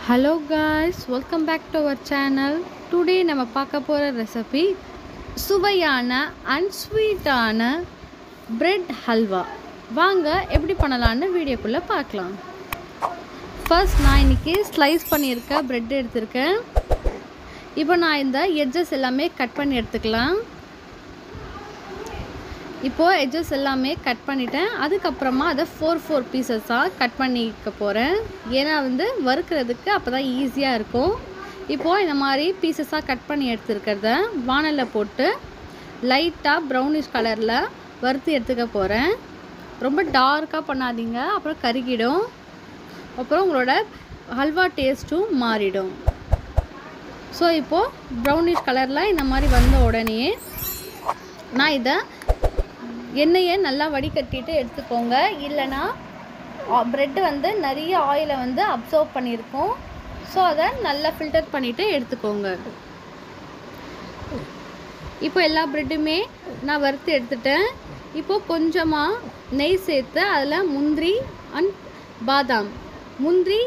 Hello guys, welcome back to our channel. Today நம்ம பார்க்க போற ரெசிபி சுவையான அண்ட் ஸ்வீட்டான பிரெட் ஹல்வா. வாங்க எப்படி பண்ணலாம்னு வீடியோக்குள்ள பார்க்கலாம். ஃபர்ஸ்ட் நான் இன்னைக்கு ஸ்லைஸ் பண்ணியிருக்க பிரெட் எடுத்துர்க்கேன். இப்போ நான் இந்த எட்ஜஸ் எல்லாமே கட் பண்ணி எடுத்துக்கலாம். இப்போ எட்ஜஸ் எல்லாமே கட் பண்ணிட்டேன். அதுக்கு அப்புறமா அத 4 பீசஸா கட் பண்ணிக்க போறேன். ஏனா வறுக்கிறதுக்கு அப்பதான் ஈஸியா இருக்கும். இப்போ இந்த மாதிரி பீசஸா கட் பண்ணி எடுத்துர்க்கறத வாணல்ல போட்டு லைட்டா பிரவுனிஷ் கலர்ல வறுத்து எடுத்துக்க போறேன். ரொம்ப டார்க்கா பண்ணாதீங்க, அப்புறம் கருகிடும். அப்புறம் உங்களோட ஹல்வா டேஸ்டும் மாறிடும். சோ இப்போ பிரவுனிஷ் கலர்ல இந்த மாதிரி வந்த உடனே நான் இத எண்ணெயை நல்லா வடிகட்டிட்டு எடுத்துக்கோங்க. இல்லனா பிரெட் நிறைய ஆயிலை அப்சர்வ் பண்ணிருக்கும். சோ அத நல்லா ஃபில்டர் பண்ணிட்டு எடுத்துக்கோங்க. இப்போ எல்லா பிரெட்டுமே நான் வறுத்து எடுத்துட்டேன். இப்போ கொஞ்சமா நெய் சேர்த்து அதுல முந்திரி அண்ட் பாதாம், முந்திரி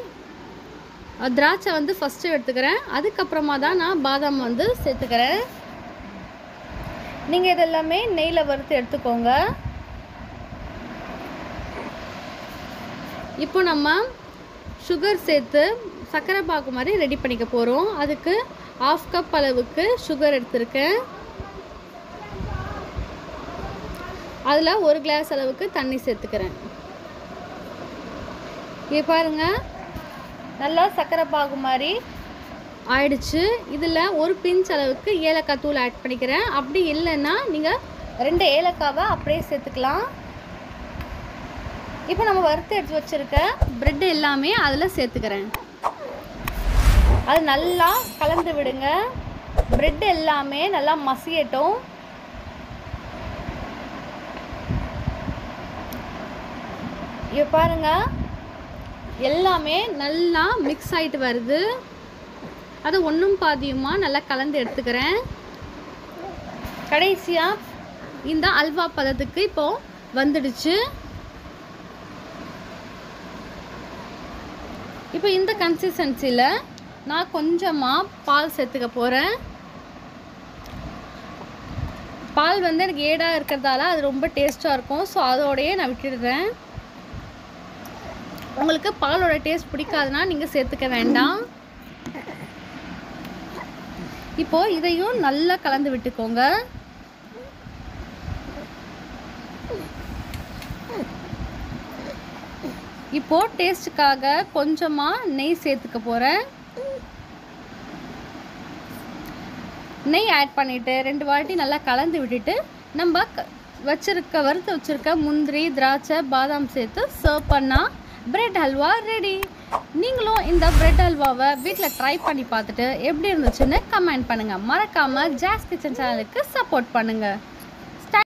திராட்சை ஃபர்ஸ்ட் எடுத்துக்கறேன். அதுக்கு அப்புறமா தான் நான் பாதாம் சேர்த்துக்கறேன். நீங்க இதெல்லாமே நெய்ல வறுத்து எடுத்துக்கோங்க. இப்போ நம்ம சுகர் சேர்த்து சக்கரை பாகு மாதிரி ரெடி பண்ணிக்க போறோம். அதுக்கு 1/2 கப் அளவுக்கு சுகர் எடுத்துர்க்கேன். அதுல 1 கிளாஸ் அளவுக்கு தண்ணி சேர்த்துக்கறேன். இங்க பாருங்க, நல்லா சக்கரை பாகு மாதிரி ஆயிடுச்சு. இதுல ஒரு பிஞ்ச் அளவுக்கு ஏலக்காய் தூள் ஆட் பண்ணிக்கிறேன். அப்படி இல்லைன்னா நீங்க 2 ஏலக்காவை அப்படியே சேர்த்துக்கலாம். இப்போ நம்ம வறுத்து எடுத்து வச்சிருக்க பிரெட் எல்லாமே அதுல சேர்த்துக்கிறேன். அது நல்லா கலந்து விடுங்க. பிரெட் எல்லாமே நல்லா மசியட்டும். இங்க பாருங்க, எல்லாமே நல்லா மிக்ஸ் ஆயிட்டு வருது. அது ஒண்ணும் பாதியுமா நல்லா கலந்து எடுத்துக்கறேன். கடைசியா இந்த அல்வா பதத்துக்கு இப்போ வந்துடுச்சு. இப்போ இந்த கன்சிஸ்டன்சில நான் கொஞ்சமா பால் சேர்த்துக்க போறேன். பால் எனக்கு ஏடா இருக்கிறதால அது ரொம்ப டேஸ்டா இருக்கும். சோ அதோடயே நான் விட்டுடுறேன். உங்களுக்கு பாலோட டேஸ்ட் பிடிக்காதுன்னா நீங்க சேர்த்துக்க வேண்டாம். இப்போ இதையும் நல்லா கலந்து விட்டுக்கோங்க. இப்போ டேஸ்டுக்காக கொஞ்சமா நெய் சேர்த்துக்க போறேன். நெய் ஆட் பண்ணிட்டு 2 வாட்டி நல்லா கலந்து விட்டுட்டு நம்ம வறுத்து வச்சிருக்க முந்திரி, திராட்சை, பாதாம் சேர்த்து சர்வ் பண்ணா பிரெட் ஹல்வா ரெடி. நீங்களும் இந்த பிரெட் ஹல்வாவை வீட்ல ட்ரை பண்ணி பார்த்துட்டு எப்படி இருந்துச்சுன்னு கமெண்ட் பண்ணுங்க. மறக்காம ஜாஸ் கிச்சன் சேனலுக்கு சப்போர்ட் பண்ணுங்க.